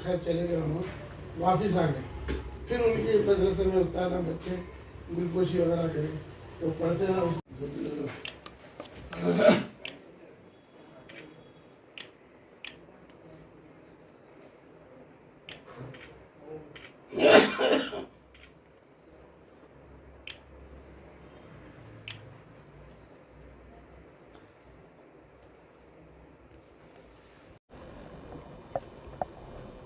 खैर चले गए, उन्होंने वापस आ गए। फिर उनकी मदरसे में उस्ताद बच्चे गुलपोशी वगैरह करें तो पढ़ते हैं उस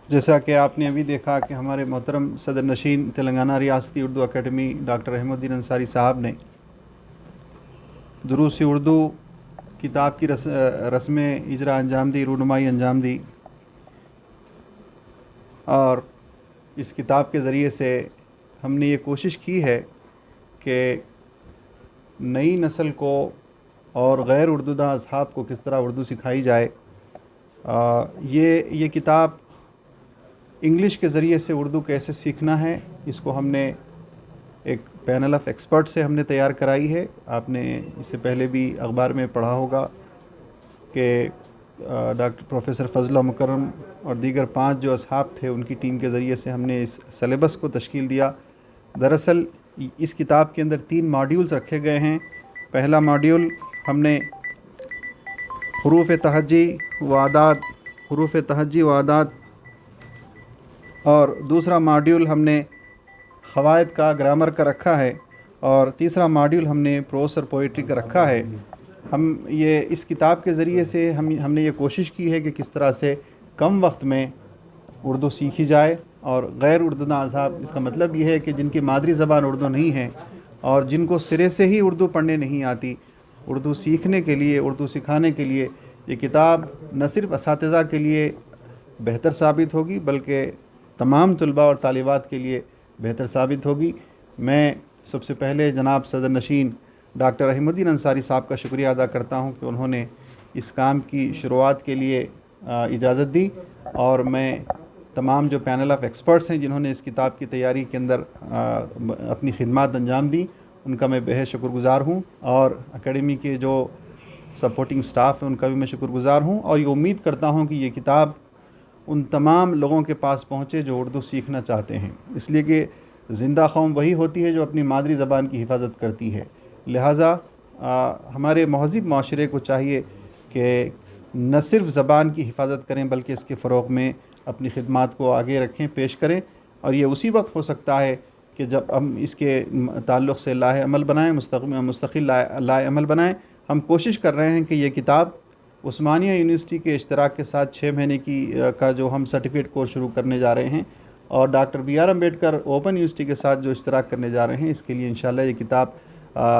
जैसा कि आपने अभी देखा कि हमारे मोहतरम सदर नशीन तेलंगाना रियासती उर्दू अकेडमी डॉक्टर रहमुद्दीन अंसारी साहब ने दुरूस उर्दू किताब की रस्म इजरा अंजाम दी, रूनुमाई अंजाम दी। और इस किताब के ज़रिए से हमने ये कोशिश की है कि नई नस्ल को और गैर उर्दूदा असहाब को किस तरह उर्दू सिखाई जाए। ये किताब इंग्लिश के ज़रिए से उर्दू कैसे सीखना है, इसको हमने एक पैनल ऑफ एक्सपर्ट से हमने तैयार कराई है। आपने इससे पहले भी अखबार में पढ़ा होगा कि डॉक्टर प्रोफेसर फजल मुकर्रम और दीगर 5 जो असहाब थे उनकी टीम के ज़रिए से हमने इस सिलेबस को तश्कील दिया। दरअसल इस किताब के अंदर 3 मॉड्यूल्स रखे गए हैं। पहला मॉड्यूल हमने हरूफ तहज्जी व आदात, हरूफ तहज्जी व आदात, और दूसरा मॉड्यूल हमने क़वायद का, ग्रामर का रखा है, और तीसरा मॉड्यूल हमने प्रोस और पोइट्री का रखा है। हम ये इस किताब के ज़रिए से हमने ये कोशिश की है कि किस तरह से कम वक्त में उर्दू सीखी जाए। और गैर उर्दूदा अज़हाब, इसका मतलब ये है कि जिनकी मादरी ज़बान उर्दू नहीं है और जिनको सिरे से ही उर्दू पढ़ने नहीं आती, उर्दू सीखने के लिए, उर्दू सिखाने के लिए ये किताब न सिर्फ असातिज़ा के लिए बेहतर साबित होगी बल्कि तमाम तलबा और तालिबात के लिए बेहतर साबित होगी। मैं सबसे पहले जनाब सदर नशीन डॉक्टर रहमुद्दीन अंसारी साहब का शुक्रिया अदा करता हूं कि उन्होंने इस काम की शुरुआत के लिए इजाज़त दी, और मैं तमाम जो पैनल ऑफ एक्सपर्ट्स हैं जिन्होंने इस किताब की तैयारी के अंदर अपनी खिदमत अंजाम दी, उनका मैं बेहद शुक्रगुज़ार हूँ। और एकेडमी के जो सपोर्टिंग स्टाफ है उनका भी मैं शुक्रगुज़ार हूँ। और ये उम्मीद करता हूँ कि ये किताब उन तमाम लोगों के पास पहुँचे जो उर्दू सीखना चाहते हैं, इसलिए कि ज़िंदा कौम वही होती है जो अपनी मादरी ज़बान की हिफाजत करती है। लिहाजा हमारे महज़िब माशरे को चाहिए कि न सिर्फ ज़बान की हिफाजत करें बल्कि इसके फ़रोग़ में अपनी खिदमात को आगे रखें, पेश करें। और ये उसी वक्त हो सकता है कि जब हम इसके ताल्लुक़ से लाहे अमल बनाएँ, मुस्तक़िल लाहे अमल बनाएँ। हम कोशिश कर रहे हैं कि ये किताब उस्मानिया यूनिवर्सिटी के इश्तराक के साथ 6 महीने का जो हम सर्टिफिकेट कोर्स शुरू करने जा रहे हैं, और doctor B R Ambedkar open university के साथ जो इश्तराक करने जा रहे हैं, इसके लिए इंशाल्लाह ये किताब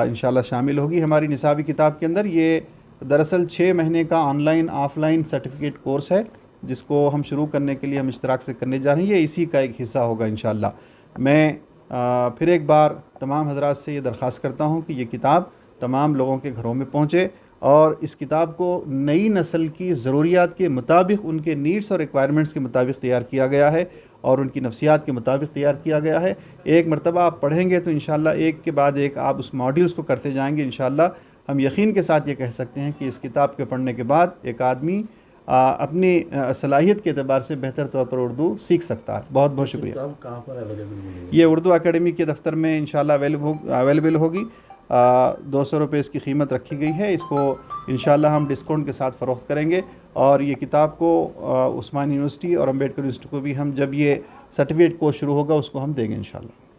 इंशाल्लाह शामिल होगी हमारी निसाबी किताब के अंदर। ये दरअसल 6 महीने का ऑनलाइन ऑफ़लाइन सर्टिफिकेट कोर्स है जिसको हम शुरू करने के लिए हम इश्तराक से करने जा रहे हैं। ये इसी का एक हिस्सा होगा इंशाल्लाह। मैं फिर एक बार तमाम हज़रात से ये दरख्वास्त करता हूँ कि ये किताब तमाम लोगों के घरों में पहुँचे, और इस किताब को नई नस्ल की ज़रूरियात के मुताबिक, उनके नीड्स और रिक्वायरमेंट्स के मुताबिक तैयार किया गया है और उनकी नफ्सियात के मुताबिक तैयार किया गया है। एक मरतबा आप पढ़ेंगे तो इंशाल्लाह एक के बाद एक आप उस मॉड्यूल्स को करते जाएंगे। इंशाल्लाह हम यकीन के साथ ये कह सकते हैं कि इस किताब के पढ़ने के बाद एक आदमी अपनी सलाहियत के एतबार से बेहतर तौर पर उर्दू सीख सकता है। बहुत बहुत शुक्रिया। कहाँ पर अवेलेबल? ये उर्दू अकेडमी के दफ्तर में इंशाल्लाह अवेलेबल होगी। 200 रुपये इसकी कीमत रखी गई है। इसको इंशाल्लाह हम डिस्काउंट के साथ फ़रोख्त करेंगे, और ये किताब को उस्मानिया यूनिवर्सिटी और अम्बेडकर यूनिवर्सिटी को भी हम, जब ये सर्टिफिकेट कोर्स शुरू होगा, उसको हम देंगे इंशाल्लाह।